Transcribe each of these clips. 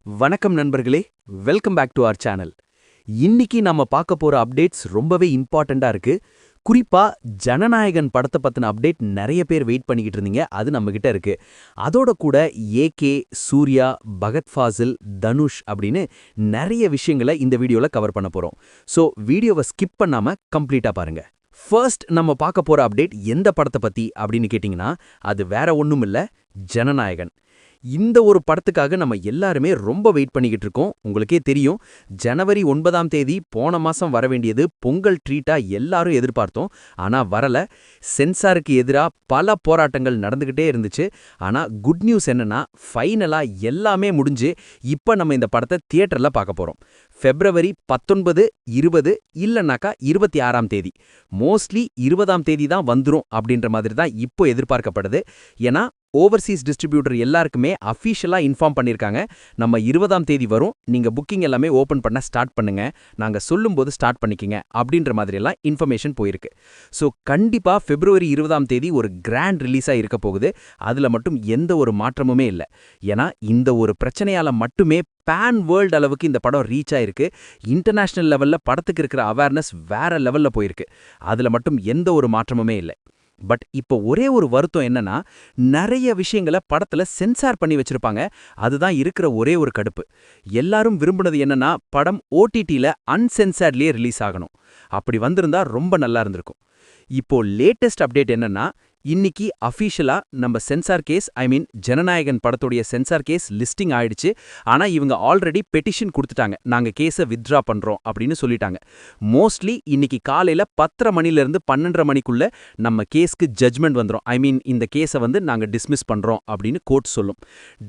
வணக்கம் நண்பர்களே, welcome back to our channel. இன்னைக்கு நம்ம பார்க்க போற அப்டேட்ஸ் ரொம்பவே இம்பார்ட்டண்டா இருக்கு. குறிப்பா ஜனநாயகன் படத்தை பத்தின அப்டேட் நிறைய பேர் வெயிட் பண்ணிக்கிட்டு இருந்தீங்க. அது நம்ம கிட்ட இருக்கு. அதோட கூட ஏகே, சூர்யா, பகத் ஃபாசில், தனுஷ் அப்படின்னு நிறைய விஷயங்களை இந்த வீடியோல கவர் பண்ண போறோம். ஸோ வீடியோவை ஸ்கிப் பண்ணாம கம்ப்ளீட்டா பாருங்க. ஃபர்ஸ்ட் நம்ம பார்க்க போற அப்டேட் எந்த படத்தை பத்தி அப்படின்னு கேட்டிங்கன்னா, அது வேற ஒண்ணும் இல்ல, ஜனநாயகன். இந்த ஒரு படத்துக்காக நம்ம எல்லாருமே ரொம்ப வெயிட் பண்ணிக்கிட்டு இருக்கோம். உங்களுக்கே தெரியும், ஜனவரி 9ஆம் தேதி போன மாசம் வர வேண்டியது பொங்கல் ட்ரீட்டா எல்லாரும் எதிர்பார்த்தோம். ஆனா வரல. சென்சாருக்கு எதிரா பல போராட்டங்கள் நடந்துகிட்டே இருந்துச்சு. ஆனா குட் நியூஸ் என்னன்னா, ஃபைனலா எல்லாமே முடிஞ்சு இப்ப நம்ம இந்த படத்தை தியேட்டர்ல பார்க்க போறோம். February 19, 20 இல்லனாக்கா 26ஆம் தேதி. மோஸ்ட்லி 20ஆம் தேதி தான் வந்துரும் அப்படின்ற மாதிரி தான் இப்போ எதிர்பார்க்கப்படுது. ஏன்னா ஓவர்சீஸ் டிஸ்ட்ரிபியூட்டர் எல்லாருக்குமே அஃபீஷியலா இன்ஃபார்ம் பண்ணிருக்காங்க. நம்ம 20ஆம் தேதி வரும், நீங்க புக்கிங் எல்லாமே ஓபன் பண்ண ஸ்டார்ட் பண்ணுங்க, நாங்க சொல்லும்போது ஸ்டார்ட் பண்ணிக்கிங்க அப்படின்ற மாதிரி எல்லாம் இன்ஃபர்மேஷன் போயிருக்கு. ஸோ கண்டிப்பா February 20ஆம் தேதி ஒரு கிராண்ட் ரிலீஸா இருக்க போகுது. அதுல மட்டும் எந்த ஒரு மாற்றமுமே இல்லை. ஏன்னா இந்த ஒரு பிரச்சனையால மட்டுமே பேன் வேர்ல்டு அளவுக்கு இந்த படம் ரீச் ஆயிருக்கு. இன்டர்நேஷனல் லெவல்ல படத்துக்கு இருக்கிற அவேர்னஸ் வேற லெவல்ல போயிருக்கு. அதுல மட்டும் எந்த ஒரு மாற்றமுமே இல்லை. பட் இப்போ ஒரே ஒரு வருத்தம் என்னன்னா, நிறைய விஷயங்களை படத்துல சென்சார் பண்ணி வச்சிருப்பாங்க. அதுதான் இருக்கிற ஒரே ஒரு கடுப்பு. எல்லாரும் விரும்புனது என்னன்னா, படம் ஓடிடில அன்சென்சார்லயே ரிலீஸ் ஆகணும். அப்படி வந்திருந்தா ரொம்ப நல்லா இருந்திருக்கும். இப்போ லேட்டஸ்ட் அப்டேட் என்னன்னா, இன்னைக்கு அஃபீஷியலா நம்ம சென்சார் கேஸ், ஜனநாயகன் படத்துடைய சென்சார் கேஸ் லிஸ்டிங் ஆயிடுச்சு. ஆனா இவங்க ஆல்ரெடி பெட்டிஷன் கொடுத்துட்டாங்க, நாங்க கேஸை வித்ட்ரா பண்றோம் அப்படின்னு சொல்லிட்டாங்க. மோஸ்ட்லி இன்னைக்கு காலையில 10:30 மணிலிருந்து 12:30 மணிக்குள்ள நம்ம கேஸ்க்கு ஜட்ஜ்மெண்ட் வந்துரும். இந்த கேஸை நாங்க டிஸ்மிஸ் பண்றோம் அப்படின்னு கோர்ட் சொல்லும்.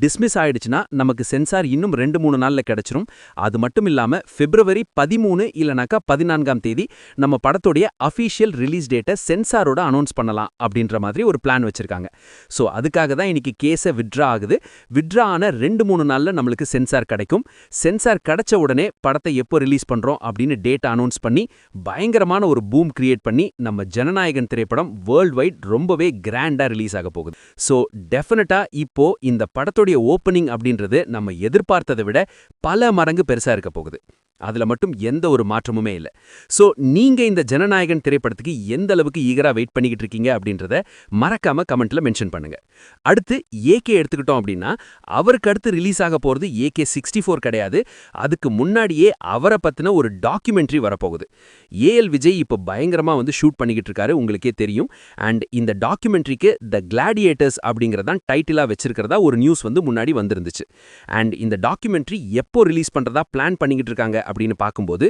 டிஸ்மிஸ் ஆயிடுச்சுன்னா நமக்கு சென்சார் இன்னும் 2-3 நாள்ல கிடைச்சிரும். அது மட்டும் இல்லாம February 13 இல்லனாக்கா 14ஆம் தேதி நம்ம படத்துடைய அஃபீஷியல் ரிலீஸ் டேட்டை சென்சாரோட அனௌன்ஸ் பண்ணலாம் அப்படின்ற மாதிரி ஒரு பிளான் வச்சிருக்காங்க. சோ அதுக்காக தான் இன்னைக்கு கேஸை வித்ட்ரா ஆகுது. வித்ட்ரா ஆன 2-3 நாள்ல நம்மளுக்கு சென்சார் கிடைக்கும். சென்சார் கிடைச்ச உடனே படத்தை எப்போ ரிலீஸ் பண்றோம் அப்படின்னு டேட் அனௌன்ஸ் பண்ணி பயங்கரமான ஒரு பூம் கிரியேட் பண்ணி நம்ம ஜனநாயகன் திரைப்படம் வேர்ல்ட் வைட் ரொம்பவே கிராண்டா ரிலீஸ் ஆக போகுது. சோ டெஃபினட்டா இப்போ இந்த படத்துடைய ஓப்பனிங் அப்படின்றது நம்ம எதிர்பார்த்ததை விட பல மடங்கு பெருசா இருக்க போகுது. அதுல மட்டும் எந்த ஒரு மாற்றமுமே இல்லை. சோ நீங்க இந்த ஜனநாயகன் திரைப்படத்துக்கு எந்த அளவுக்கு ஈகரா வெயிட் பண்ணிக்கிட்டு இருக்கீங்க அப்படின்றத மறக்காம கமெண்ட்ல மென்ஷன் பண்ணுங்க. அடுத்து ஏகே எடுத்துக்கிட்டோம் அப்படின்னா, அவருக்கு அடுத்து ரிலீஸ் ஆக போறது AK64 கிடையாது. அதுக்கு முன்னாடியே அவரை பத்தின ஒரு டாக்குமெண்ட்ரி வரப்போகுது. ஏஎல் விஜய் இப்போ பயங்கரமா ஷூட் பண்ணிக்கிட்டு இருக்காரு, உங்களுக்கே தெரியும். அண்ட் இந்த டாக்குமெண்ட்ரிக்கு த கிளாடியேட்டர்ஸ் அப்படிங்கறதான் டைட்டிலா வச்சிருக்கிறதா ஒரு நியூஸ் முன்னாடி வந்திருந்துச்சு. அண்ட் இந்த டாக்குமெண்ட்ரி எப்போ ரிலீஸ் பண்றதா பிளான் பண்ணிக்கிட்டு இருக்காங்க அப்படின்னு பார்க்கும்போது,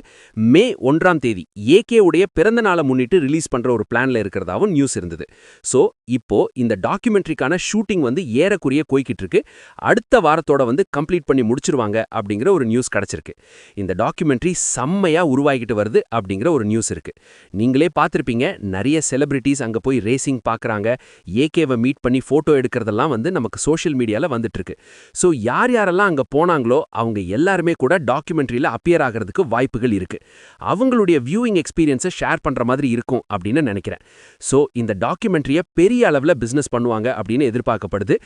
May 1ஆம் தேதி ஏகே உடைய பிறந்த நாளை முன்னிட்டு ரிலீஸ் பண்ற ஒரு பிளான்ல இருக்கிறதாவும் நியூஸ் இருந்தது. சோ இப்போ இந்த டாக்குமெண்ட்ரிக்கான ஷூட்டிங் ஏறக்குறைய போய்கிட்டு இருக்கு. அடுத்த வாரத்தோட கம்ப்ளீட் பண்ணி முடிச்சிருவாங்க அப்படிங்கிற ஒரு நியூஸ் கிடைச்சிருக்கு. இந்த டாக்குமெண்ட்ரி செம்மையா உருவாகிட்டு வருது அப்படிங்கிற ஒரு நியூஸ் இருக்கு. நீங்களே பார்த்திருப்பீங்க, நிறைய செலிபிரிட்டிஸ் அங்க போய் ரேசிங் பார்க்கறாங்க, ஏகேவை மீட் பண்ணி போட்டோ எடுக்கிறதெல்லாம் நமக்கு சோஷியல் மீடியால வந்துட்டு இருக்கு. சோ யார் யாரெல்லாம் அங்க போனாங்களோ அவங்க எல்லாருமே கூட டாக்குமெண்ட்ரியில அப்பியர் ஆகிறதுக்கு வாய்ப்புகள் இருக்கு. அவங்களுடைய வியூயிங் எக்ஸ்பீரியன்ஸை ஷேர் பண்ற மாதிரி இருக்கும் அப்படின்னு நினைக்கிறேன். சோ இந்த டாக்குமெண்ட்ரியை பெரிய அளவில் பிசினஸ் பண்ணுவாங்க அப்படின்னு எதிர்பார்க்கப்படுது.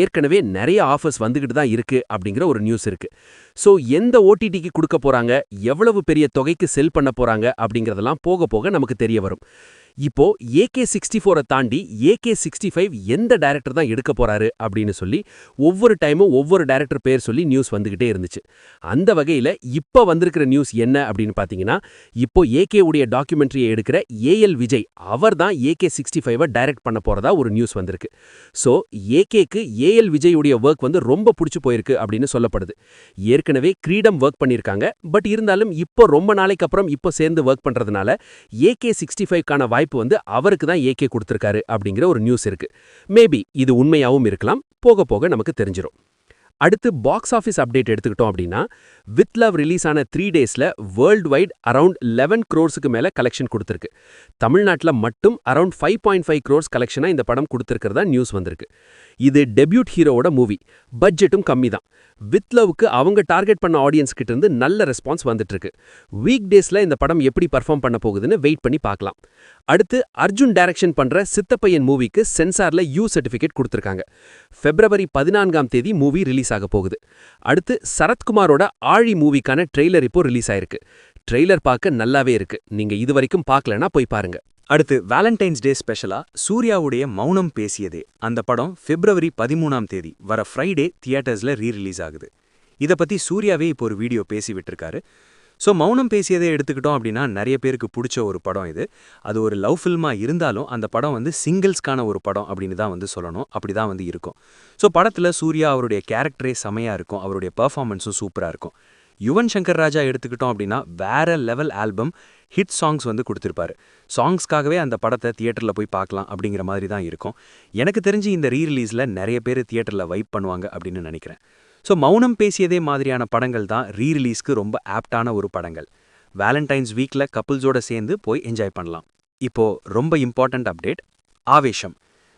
ஏற்கனவே நிறைய ஆஃபர்ஸ் வந்துகிட்டு தான் இருக்கு அப்படிங்கிற ஒரு நியூஸ் இருக்கு. சோ எந்த ஓடிடிக்கு கொடுக்க போறாங்க, எவ்வளவு பெரிய தொகைக்கு செல் பண்ண போறாங்க அப்படிங்கறதெல்லாம் போக போக நமக்கு தெரிய வரும். இப்போ AK64 தாண்டி AK65 எந்த டைரக்டர் தான் எடுக்க போறாரு அப்படின்னு சொல்லி ஒவ்வொரு டைமும் ஒவ்வொரு டைரக்டர் பேர் சொல்லி நியூஸ் வந்துகிட்டே இருந்துச்சு. அந்த வகையில இப்ப வந்திருக்கிற நியூஸ் என்ன அப்படின்னு பாத்தீங்கன்னா, இப்போ ஏகே உடைய டாக்குமெண்ட்ரியை எடுக்கிற ஏஎல் விஜய் அவர் தான் AK65 டைரக்ட் பண்ண போறதா ஒரு நியூஸ் வந்திருக்கு. சோ ஏகேக்கு ஏஎல் விஜய் உடைய ஒர்க் ரொம்ப பிடிச்சு போயிருக்கு அப்படின்னு சொல்லப்படுது. ஏற்கனவே கிரீடம் ஒர்க் பண்ணிருக்காங்க. பட் இருந்தாலும் இப்போ ரொம்ப நாளைக்கு அப்புறம் இப்போ சேர்ந்து ஒர்க் பண்றதுனால AK65க்கான வாய்ப்பு அவருக்கு தான் ஏகே கொடுத்திருக்காரு அப்படிங்கிற ஒரு நியூஸ் இருக்கு. மேபி இது உண்மையாவும் இருக்கலாம், போக போக நமக்கு தெரிஞ்சிரும். அடுத்து பாக்ஸ் ஆஃபீஸ் அப்டேட் எடுத்துக்கிட்டோம் அப்படின்னா, வித் லவ் ரிலீஸ் ஆன 3 டேஸ்ல வேர்ல்ட் வைட் அரவுண்ட் 11 crores மேல கலெக்ஷன் கொடுத்திருக்கு. தமிழ்நாட்டில் மட்டும் அரவுண்ட் 5.5 crores கலெக்ஷனா இந்த படம் கொடுத்திருக்கிறதா நியூஸ் வந்திருக்கு. இது டெபியூட் ஹீரோவோட மூவி, பட்ஜெட்டும் கம்மி தான். வித் லவ்க்கு அவங்க டார்கெட் பண்ண ஆடியன்ஸ் கிட்ட இருந்து நல்ல ரெஸ்பான்ஸ் வந்துட்டு இருக்கு. வீக் டேஸ்ல இந்த படம் எப்படி பர்ஃபார்ம் பண்ண போகுதுன்னு வெயிட் பண்ணி பார்க்கலாம். அடுத்து அர்ஜுன் டைரக்ஷன் பண்ற சித்தப்பையன் மூவிக்கு சென்சார்ல யூ சர்டிபிகேட் கொடுத்திருக்காங்க. February 14ஆம் தேதி மூவி ரிலீஸ் ரிலீஸ் ஆக போகுது. அடுத்து சரத்குமாரோட ஆழி மூவிக்கான ட்ரெய்லர் இப்போ ரிலீஸ் ஆயிருக்கு. ட்ரெய்லர் பார்க்க நல்லாவே இருக்கு. நீங்க இதுவரைக்கும் பார்க்கலனா போய் பாருங்க. அடுத்து வேலண்டைன்ஸ் டே ஸ்பெஷலா சூர்யாவுடைய மௌனம் பேசியதே அந்த படம் February 13ஆம் தேதி வர ஃப்ரைடே தியேட்டர்ஸ்ல ரீ-ரிலீஸ் ஆகுது. இதை பத்தி சூர்யாவே இப்போ ஒரு வீடியோ பேசி விட்டுருக்காரு. ஸோ மௌனம் பேசியதை எடுத்துக்கிட்டோம் அப்படின்னா நிறைய பேருக்கு பிடிச்ச ஒரு படம் இது. அது ஒரு லவ் ஃபில்மாக இருந்தாலும் அந்த படம் சிங்கிள்ஸ்க்கான ஒரு படம் அப்படின்னு தான் சொல்லணும். அப்படி தான் இருக்கும். ஸோ படத்தில் சூர்யா அவருடைய கேரக்டரே செமையாக இருக்கும். அவருடைய பர்ஃபார்மன்ஸும் சூப்பராக இருக்கும். யுவன் சங்கர் ராஜா எடுத்துக்கிட்டோம் அப்படின்னா வேற லெவல் ஆல்பம் ஹிட் சாங்ஸ் கொடுத்துருப்பாரு. சாங்ஸ்க்காகவே அந்த படத்தை தியேட்டரில் போய் பார்க்கலாம் அப்படிங்கிற மாதிரி தான் இருக்கும். எனக்கு தெரிஞ்சு இந்த ரீ-ரிலீஸில் நிறைய பேர் தியேட்டரில் வைப் பண்ணுவாங்க அப்படின்னு நினைக்கிறேன். ஸோ மௌனம் பேசியதே மாதிரியான படங்கள் தான் ரீ-ரிலீஸ்க்கு ரொம்ப ஆப்டான ஒரு படங்கள். வேலண்டைன்ஸ் வீக்கில் கப்புள்ஸோட சேர்ந்து போய் என்ஜாய் பண்ணலாம். இப்போ ரொம்ப இம்பார்ட்டன்ட் அப்டேட், ஆவேஷம்.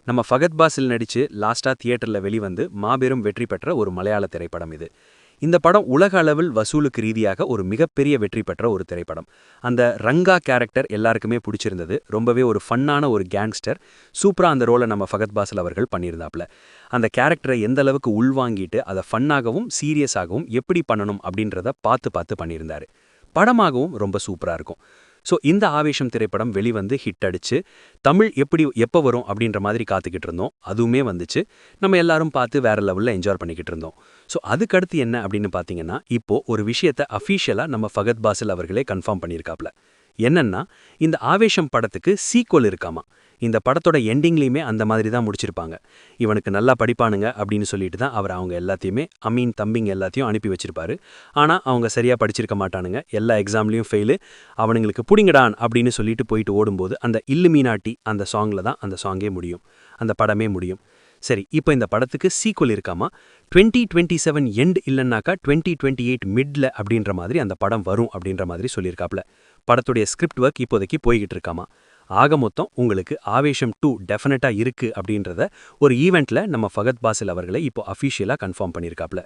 நம்ம ஃபகத் பாசில் நடித்து லாஸ்ட்டாக தியேட்டரில் வெளிவந்து மாபெரும் வெற்றி பெற்ற ஒரு மலையாள திரைப்படம் இது. இந்த படம் உலக அளவில் வசூலுக்கு ரீதியாக ஒரு மிகப்பெரிய வெற்றி பெற்ற ஒரு திரைப்படம். அந்த ரங்கா கேரக்டர் எல்லாருக்குமே பிடிச்சிருந்தது. ரொம்பவே ஒரு ஃபன்னான ஒரு கேங்ஸ்டர். சூப்பராக அந்த ரோலை நம்ம ஃபகத் பாசில் அவர்கள் பண்ணியிருந்தாப்புல. அந்த கேரக்டரை எந்த அளவுக்கு உள்வாங்கிட்டு அதை ஃபன்னாகவும் சீரியஸாகவும் எப்படி பண்ணணும் அப்படின்றத பார்த்து பண்ணியிருந்தாரு. படமாகவும் ரொம்ப சூப்பராக இருக்கும். ஸோ இந்த ஆவேஷம் திரைப்படம் வெளிவந்து ஹிட் அடிச்சு தமிழ் எப்போ வரும் அப்படின்ற மாதிரி காத்துக்கிட்டு இருந்தோம். அதுவுமே வந்துச்சு. நம்ம எல்லாரும் பார்த்து வேற லெவலில் என்ஜாய் பண்ணிக்கிட்டு இருந்தோம். ஸோ அதுக்கடுத்து என்ன அப்படின்னு பார்த்தீங்கன்னா, இப்போ ஒரு விஷயத்தை அஃபீஷியலாக நம்ம ஃபகத் பாசில் அவர்களே கன்ஃபார்ம் பண்ணியிருக்காப்ல. என்னன்னா, இந்த ஆவேஷம் படத்துக்கு சீக்வல் இருக்காமா. இந்த படத்தோட எண்டிங்லேயுமே அந்த மாதிரி தான் முடிச்சிருப்பாங்க. இவனுக்கு நல்லா படிப்பானுங்க அப்படின்னு சொல்லிட்டு தான் அவர் அவங்க எல்லாத்தையுமே தம்பிங்க எல்லாத்தையும் அனுப்பி வச்சிருப்பாரு. ஆனால் அவங்க சரியாக படிச்சிருக்க மாட்டானுங்க. எல்லா எக்ஸாம்லேயும் ஃபெயிலு. அவனுங்களுக்கு புடிங்கடான் அப்படின்னு சொல்லிட்டு போயிட்டு ஓடும்போது அந்த இல்லுமினாட்டி அந்த சாங்கில் தான் அந்த சாங்கே முடியும். அந்த படமே முடியும். சரி, இப்போ இந்த படத்துக்கு சீக்வல் இருக்காமா. 2027 எண்ட் இல்லைன்னாக்கா 2028 மிட்ல அப்படின்ற மாதிரி அந்த படம் வரும் அப்படின்ற மாதிரி சொல்லியிருக்காப்ல. படத்துடைய ஸ்கிரிப்ட் ஒர்க் இப்போதைக்கு போய்கிட்டு இருக்காமா. ஆக மொத்தம் உங்களுக்கு ஆவேஷம் 2 டெஃபினட்டாக இருக்கு அப்படின்றத ஒரு ஈவெண்ட்ல நம்ம ஃபகத் பாசில் அவர்களை இப்போ அஃபீஷியலாக கன்ஃபார்ம் பண்ணியிருக்காப்ல.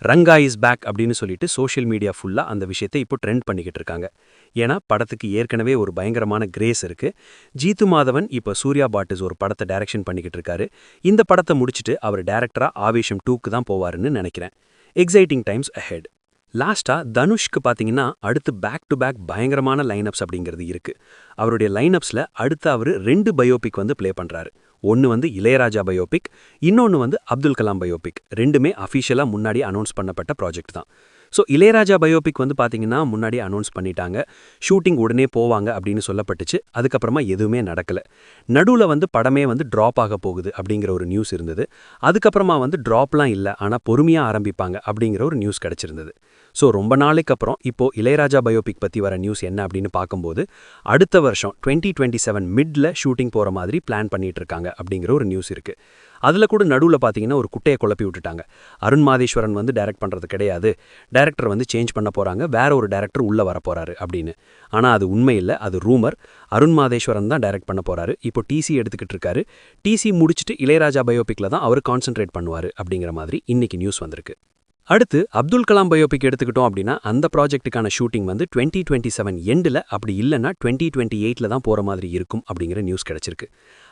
ரங்கா இஸ் பேக் அப்படின்னு சொல்லிட்டு சோஷியல் மீடியா ஃபுல்லாக அந்த விஷயத்தை இப்போ ட்ரெண்ட் பண்ணிக்கிட்டு இருக்காங்க. ஏன்னா படத்துக்கு ஏற்கனவே ஒரு பயங்கரமான கிரேஸ் இருக்கு. ஜீத்து மாதவன் இப்போ சூர்யா பாட்டிஸ் ஒரு படத்தை டைரக்ஷன் பண்ணிக்கிட்டு இருக்காரு. இந்த படத்தை முடிச்சுட்டு அவர் டைரக்டரா ஆவேஷம் 2க்கு தான் போவாருன்னு நினைக்கிறேன். Exciting times ahead. லாஸ்டா தனுஷ்க்கு பார்த்தீங்கன்னா அடுத்து பேக் டு பேக் பயங்கரமான லைனப்ஸ் அப்படிங்கிறது இருக்கு. அவருடைய லைனப்ஸில் அடுத்து அவர் 2 பயோபிக் ப்ளே பண்ணுறாரு. ஒன்று இளையராஜா பயோபிக், இன்னொன்று அப்துல் கலாம் பயோபிக். ரெண்டுமே அஃபீஷியலாக முன்னாடி அனௌன்ஸ் பண்ணப்பட்ட ப்ராஜெக்ட் தான். ஸோ இளையராஜா பயோபிக் பார்த்தீங்கன்னா முன்னாடி அனௌன்ஸ் பண்ணிட்டாங்க. ஷூட்டிங் உடனே போவாங்க அப்படின்னு சொல்லப்பட்டுச்சு. அதுக்கப்புறமா எதுவுமே நடக்கலை. நடுவில் படமே ட்ராப் ஆக போகுது அப்படிங்கிற ஒரு நியூஸ் இருந்தது. அதுக்கப்புறமா ட்ராப்லாம் இல்லை, ஆனால் பொறுமையாக ஆரம்பிப்பாங்க அப்படிங்கிற ஒரு நியூஸ் கிடச்சிருந்தது. ஸோ ரொம்ப நாளைக்கு அப்புறம் இப்போ இளையராஜா பயோபிக் பற்றி வர நியூஸ் என்ன அப்படின்னு பார்க்கும்போது அடுத்த வருஷம் 2027 மிட்ல ஷூட்டிங் போகிற மாதிரி பிளான் பண்ணிட்டு இருக்காங்க அப்படிங்கிற ஒரு நியூஸ் இருக்கு. அதில் கூட நடுவில் பார்த்தீங்கன்னா ஒரு குட்டையை குழப்பி விட்டுட்டாங்க. அருண் மாதேஸ்வரன் டைரக்ட் பண்ணுறது கிடையாது, டைரக்டர் சேஞ்ச் பண்ண போகிறாங்க, வேற ஒரு டைரக்டர் உள்ளே வர போகிறாரு அப்படின்னு. ஆனால் அது உண்மை இல்லை, அது ரூமர். அருண் மாதேஸ்வரன் தான் டைரக்ட் பண்ண போகிறாரு. இப்போ டிசி எடுத்துக்கிட்டு இருக்காரு. டிசி முடிச்சுட்டு இளையராஜா பயோபிக்கில் தான் அவர் கான்சென்ட்ரேட் பண்ணுவார் அப்படிங்கிற மாதிரி இன்னைக்கு நியூஸ் வந்திருக்கு. அடுத்து அப்துல் கலாம் பயோபிக் எடுத்துக்கிட்டோம் அப்படின்னா அந்த ப்ராஜெக்ட்டுக்கான ஷூட்டிங் 2027 எண்டில், அப்படி இல்லைன்னா 2028 தான் போகிற மாதிரி இருக்கும் அப்படிங்கிற நியூஸ் கிடச்சிருக்கு.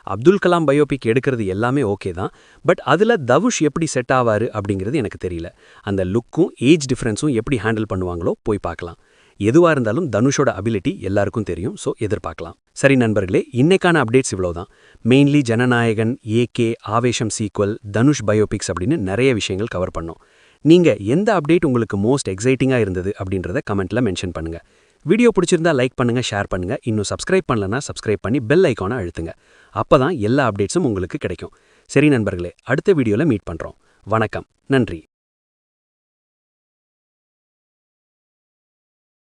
அப்துல் கலாம் பயோபிக் எடுக்கிறது எல்லாமே ஓகே தான். பட் அதில் தனுஷ் எப்படி செட் ஆவார் அப்படிங்கிறது எனக்கு தெரியல. அந்த லுக்கும் ஏஜ் டிஃப்ரென்ஸும் எப்படி ஹேண்டில் பண்ணுவாங்களோ போய் பார்க்கலாம். எதுவாக இருந்தாலும் தனுஷோட அபிலிட்டி எல்லாருக்கும் தெரியும். ஸோ எதிர்பார்க்கலாம். சரி நண்பர்களே, இன்னைக்கான அப்டேட்ஸ் இவ்வளோதான். Mainly Jananayagan, AK, Aavesham sequel, Dhanush biopics அப்படின்னு நிறைய விஷயங்கள் கவர் பண்ணோம். நீங்க எந்த அப்டேட் உங்களுக்கு மோஸ்ட் எக்ஸைட்டிங்காக இருந்தது அப்படின்றத கமெண்ட்ல மென்ஷன் பண்ணுங்க. வீடியோ பிடிச்சிருந்தா லைக் பண்ணுங்க, ஷேர் பண்ணுங்க. இன்னும் சப்ஸ்கிரைப் பண்ணலன்னா சப்ஸ்கிரைப் பண்ணி பெல் ஐக்கானை அழுத்துங்க. அப்பதான் எல்லா அப்டேட்ஸும் உங்களுக்கு கிடைக்கும். சரி நண்பர்களே, அடுத்த வீடியோல மீட் பண்றோம். வணக்கம், நன்றி.